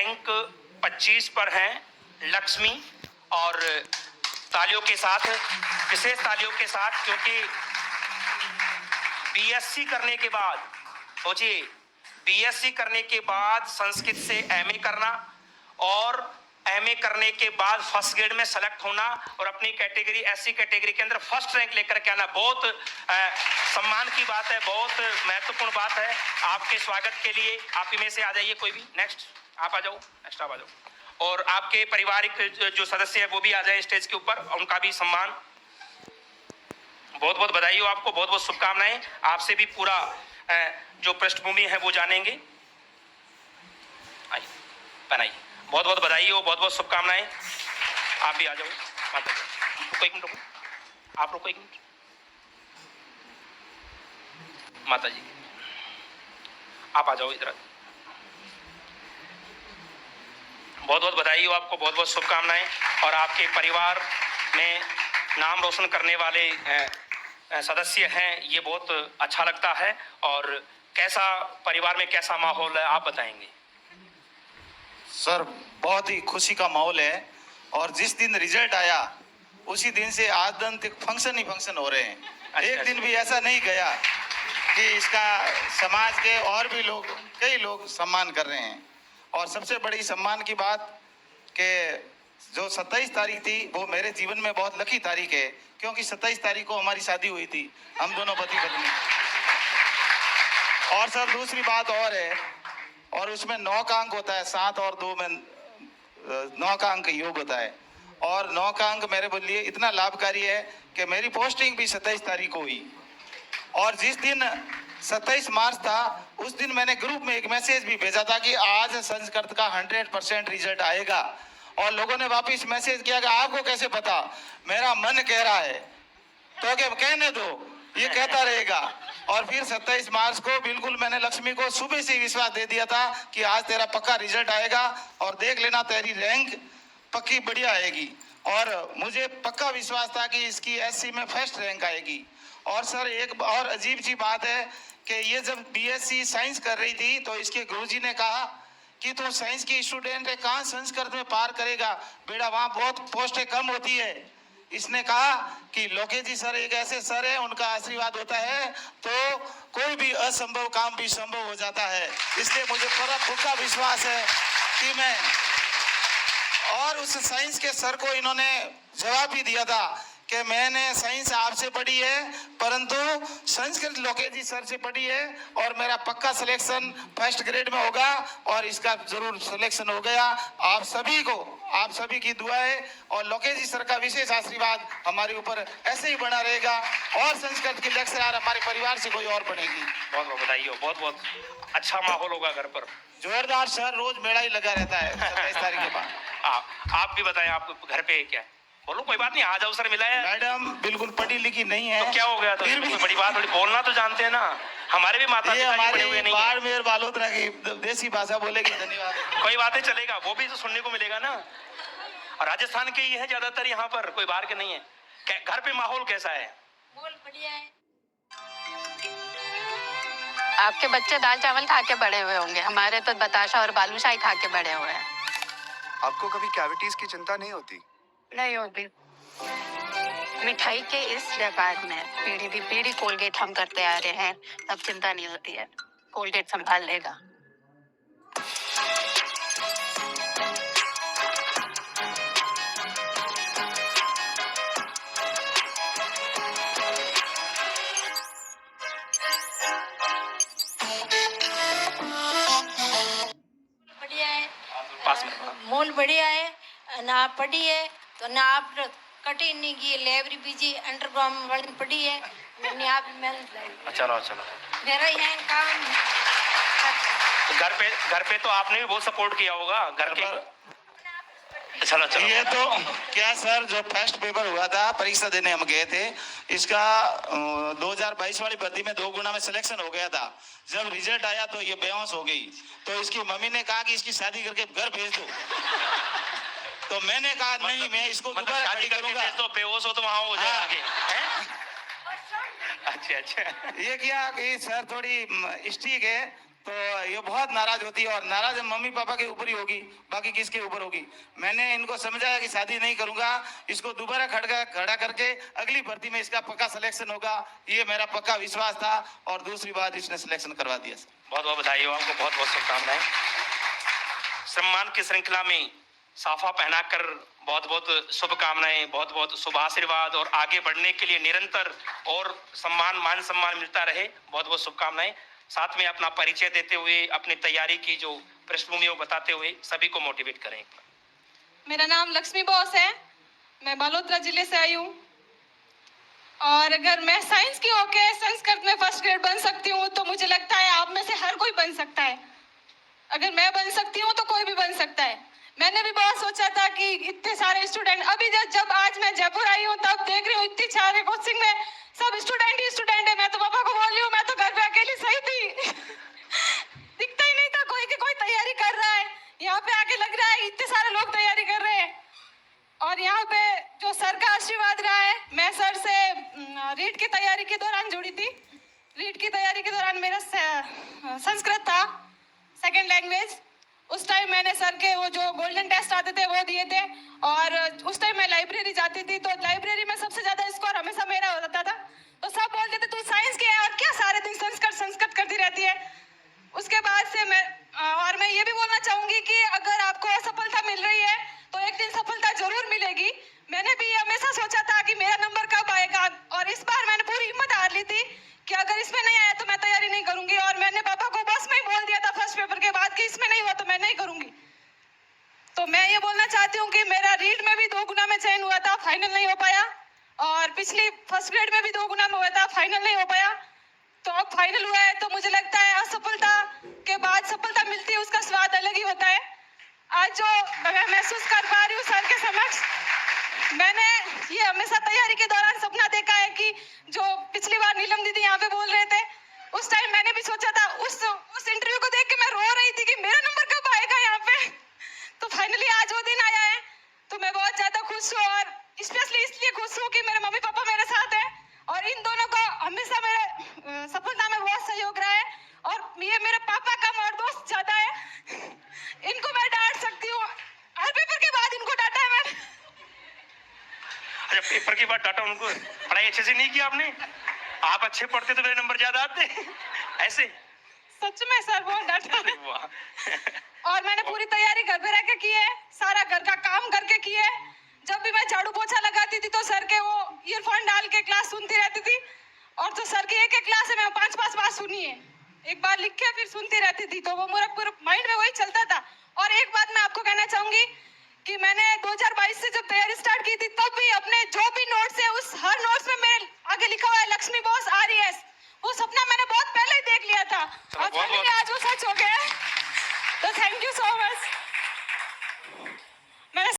Rank 25 पर हैं लक्ष्मी, और तालियों के साथ, विशेष तालियों के साथ, क्योंकि बीएससी करने के बाद, सोचिए, बीएससी करने के बाद संस्कृत से एमए करना और एमए करने के बाद फर्स्ट ग्रेड में सेलेक्ट होना और अपनी कैटेगरी एससी कैटेगरी के अंदर फर्स्ट रैंक लेकर के आना बहुत सम्मान की बात है, बहुत महत्वपूर्ण बात है। आपके स्वागत के लिए आप में से आ जाइए, कोई भी, नेक्स्ट आप आ जाओ, नेक्स्ट आप आ जाओ, और आपके पारिवारिक जो सदस्य है वो भी आ जाए स्टेज के ऊपर, उनका भी सम्मान। बहुत बहुत बधाई हो आपको, बहुत बहुत शुभकामनाएं। आपसे भी पूरा जो पृष्ठभूमि है वो जानेंगे। आइए, बनाइए, बहुत बहुत बधाई हो, बहुत बहुत शुभकामनाएं। आप भी आ जाओ। माता जी रुको एक मिनट, रुको, आप रुको एक मिनट। माता जी आप आ जाओ इधर। बहुत बहुत बधाई हो आपको, बहुत बहुत शुभकामनाएं। और आपके परिवार में नाम रोशन करने वाले सदस्य हैं, ये बहुत अच्छा लगता है। और कैसा परिवार में कैसा माहौल है आप बताएंगे? सर बहुत ही खुशी का माहौल है, और जिस दिन रिजल्ट आया उसी दिन से आज दिन तक फंक्शन ही फंक्शन हो रहे हैं। एक दिन भी ऐसा नहीं गया कि इसका समाज के और भी लोग, कई लोग सम्मान कर रहे हैं। और सबसे बड़ी सम्मान की बात कि जो 27 तारीख थी वो मेरे जीवन में बहुत लकी तारीख है, क्योंकि 27 तारीख को हमारी शादी हुई थी, हम दोनों पति पत्नी। और सर दूसरी बात और है, और उसमें 9 का अंक होता है, 7 और 2 में 9 का अंक योग होता है। और 9 का अंक मेरे लिए इतना लाभकारी है कि मेरी पोस्टिंग भी 27 तारीख को हुई। और जिस दिन 27 मार्च था उस दिन मैंने ग्रुप में एक मैसेज भी भेजा था कि आज संस्कृत का 100% रिजल्ट आएगा। और लोगों ने वापस मैसेज किया कि आपको कैसे पता? मेरा मन कह रहा है, तो क्या कहने दो, ये कहता रहेगा। और फिर 27 मार्च को बिल्कुल मैंने लक्ष्मी को सुबह से विश्वास दे दिया था कि आज तेरा पक्का रिजल्ट आएगा और देख लेना तेरी रैंक पक्की बढ़िया आएगी। और मुझे पक्का विश्वास था कि इसकी एससी में फर्स्ट रैंक आएगी। और सर एक और अजीब सी बात है कि ये जब बीएससी साइंस कर रही थी तो इसके गुरुजी ने कहा कि तू साइंस की स्टूडेंट है, कहाँ संस्कृत में पार करेगा बेटा, वहाँ बहुत पोस्टें कम होती है। इसने कहा कि लोकेश जी सर एक ऐसे सर है, उनका आशीर्वाद होता है तो कोई भी असंभव काम भी संभव हो जाता है। इसलिए मुझे पूरा पक्का विश्वास है कि मैं, और उस साइंस के सर को इन्होंने जवाब भी दिया था कि मैंने साइंस आपसे पढ़ी है परंतु संस्कृत लोकेश जी सर से पढ़ी है, और मेरा पक्का सिलेक्शन फर्स्ट ग्रेड में होगा, और इसका जरूर सिलेक्शन हो गया। आप सभी को, आप सभी की दुआएं और लोकेश जी सर का विशेष आशीर्वाद हमारे ऊपर ऐसे ही बना रहेगा, और संस्कृत की लेक्चरर हमारे परिवार से कोई और बनेगी। बहुत बहुत बधाई हो, बहुत बहुत अच्छा माहौल होगा घर पर, जोरदार सर, रोज मेला ही लगा रहता है 27 तारीख के बाद। आप भी बताएं, आप घर पे क्या है? बोलो, कोई बात नहीं, आज अवसर मिला है। मैडम बिल्कुल पढ़ी लिखी नहीं है तो क्या हो गया? तो फिर भी कोई बड़ी बात, बड़ी बोलना तो जानते हैं ना, हमारे भी माता पिता जी पढ़े हुए नहीं है। बाड़मेर बालोतरा की देसी भाषा बोलेगी। धन्यवाद। कोई बातें चलेगा, वो भी तो सुनने को मिलेगा ना। और राजस्थान के ही है ज्यादातर यहाँ पर, कोई बाहर के नहीं है। घर पे माहौल कैसा है? माहौल बढ़िया है। आपके बच्चे दाल चावल खा के बड़े हुए होंगे, हमारे तो बताशा और बालूशाही खा के बड़े हुए हैं। आपको कभी कैविटीज की चिंता नहीं होती? नहीं होती। मिठाई के इस व्यापार में पीढ़ी भी पीढ़ी कोलगेट हम करते आ रहे हैं, तब चिंता नहीं होती है, कोलगेट संभाल लेगा। बढ़िया है, पास में माहौल बढ़िया है ना। आप पढ़ी है तो ना आप कटी नहीं की लेबरी बीजी अंडरग्राउंड वाली पढ़ी है मैंने, आप चलो चलो, मेरा यहाँ काम। घर पे तो आपने भी बहुत सपोर्ट किया होगा घर के। चलो चलो, ये तो क्या सर, जो फर्स्ट पेपर हुआ था, परीक्षा देने हम गए थे, इसका 2022 वाली भर्ती में 2 गुना में सिलेक्शन हो गया था। जब रिजल्ट आया तो ये बेहोश हो गई, तो इसकी मम्मी ने कहा कि इसकी शादी करके घर भेज दो। तो मैंने कहा नहीं, मैं इसको दोबारा शादी करूंगा। तो बेहोश हो तो वहां हो जाएंगे। अच्छा अच्छा, ये क्या कि सर थोड़ी स्ट्रिक है, तो ये बहुत नाराज होती है और नाराज मम्मी पापा के ऊपर ही होगी, बाकी किसके ऊपर होगी। मैंने इनको समझाया कि शादी नहीं करूंगा, इसको दोबारा खड़ा करके अगली भर्ती में इसका पक्का सिलेक्शन होगा, ये मेरा पक्का विश्वास था। और दूसरी बात, इसने सिलेक्शन करवा दिया सर। बहुत बहुत बधाई हो आपको, बहुत बहुत शुभकामनाएं। सम्मान की श्रृंखला में साफा पहनाकर बहुत बहुत शुभकामनाएं, बहुत बहुत शुभ आशीर्वाद और आगे बढ़ने के लिए निरंतर और सम्मान, मान सम्मान मिलता रहे। बहुत बहुत शुभकामनाएं। साथ में अपना परिचय देते हुए, अपनी तैयारी की जो पृष्ठभूमि वो बताते हुए सभी को मोटिवेट करें। मेरा नाम लक्ष्मी बोस है, मैं बालोतरा जिले से आई हूँ। और अगर मैं साइंस की होके संस्कृत में फर्स्ट ग्रेड बन सकती हूँ तो मुझे लगता है आप में से हर कोई बन सकता है। अगर मैं बन सकती हूँ तो कोई भी बन सकता है। मैंने भी बहुत सोचा था कि इतने सारे स्टूडेंट, अभी जब आज मैं जयपुर आई हूँ तब देख रही हूँ इतनी सारे कोचिंग में सब स्टूडेंट ही स्टूडेंट है। मैं तो पापा को बोल रही हूँ मैं तो घर पे अकेली सही थी दिखता ही नहीं था कोई कि कोई तैयारी कर रहा है। यहाँ पे आके लग रहा है इतने सारे लोग तैयारी कर रहे हैं। और यहाँ पे जो सर का आशीर्वाद रहा है, मैं सर से रीट की तैयारी के दौरान जुड़ी थी। रीट की तैयारी के दौरान मेरा संस्कृत था सेकंड लैंग्वेज। उस टाइम मैंने सर के वो जो गोल्डन टेस्ट आते थे वो दिए थे। और उस टाइम मैं लाइब्रेरी जाती थी तो लाइब्रेरी में सबसे ज्यादा स्कोर हमेशा मेरा होता था। तो सब बोलते थे तू साइंस की है और क्या सारे दिन संस्कृत करती रहती है। उसके बाद से मैं ये भी बोलना चाहूंगी कि अगर आपको असफलता मिल रही है तो एक दिन सफलता जरूर मिलेगी। मैंने भी हमेशा सोचा था कि मेरा नंबर कब आएगा, और इस बार मैंने पूरी हिम्मत हार ली थी कि अगर इसमें नहीं आया तो मैं तैयारी नहीं करूंगी। और मैंने पापा को बस में ही बोल दिया था फर्स्ट पेपर के बाद कि इसमें नहीं हुआ तो मैं नहीं करूंगी। तो मैं ये बोलना चाहती हूँ कि मेरा रीड में भी 2 गुना में चयन हुआ था, फाइनल नहीं हो पाया। और पिछली फर्स्ट ग्रेड में भी 2 गुना में हुआ था, फाइनल नहीं हो पाया। तो अब फाइनल हुआ है तो मुझे लगता है असफलता के बाद सफलता मिलती है, उसका स्वाद अलग ही होता है। आज जो मैं महसूस कर पा रही हूँ सर के समक्ष, मैंने ये हमेशा तैयारी के दौरान सपना देखा है कि जो पिछली बार नीलम दीदी यहाँ पे बोल रहे थे उस टाइम मैंने भी सोचा था, उस इंटरव्यू को देख के मैं रो रही थी कि मेरा नंबर कब आएगा यहाँ पे। तो फाइनली आज वो दिन आया है तो मैं बहुत ज्यादा खुश हूँ। और स्पेशली इसलिए खुश हूँ कि मेरे मम्मी पापा मेरे साथ है और इन दोनों को हमेशा मेरे सफलता में बहुत सहयोग रहा है। और ये मेरे पापा कम और दोस्त ज्यादा है, इनको मैं डांट सकती हूँ। हर पेपर के बाद इनको डांटा है मैंने। अच्छा, पेपर के बाद डाटा उनको, पढ़ाई अच्छे से नहीं की आपने? आप अच्छे पढ़ते तो मेरे नंबर ज्यादा आते ऐसे। सच में सर बहुत डांटा है। वाह। और मैंने पूरी तैयारी घर पे रह के की है, सारा घर का काम करके की है। जब भी मैं झाड़ू पोछा लगाती थी तो सर के वो ईयरफोन डाल के क्लास सुनती रहती थी। और तो सर की एक क्लास है मैं 5-5 बार सुनी है, एक बार लिख के फिर सुनती रहती थी। तो वो मेरा पूरा माइंड में वही चलता था। और एक बात मैं आपको कहना चाहूंगी कि मैंने 2022 से जब तैयारी स्टार्ट की थी तब भी अपने जो भी नोट्स है उस हर नोट्स में मेरे आगे लिखा हुआ है लक्ष्मी बोस RES। वो सपना मैंने बहुत पहले ही देख लिया था और बहुत- फाइनली आज वो सच हो गया है। तो थैंक यू सो मच।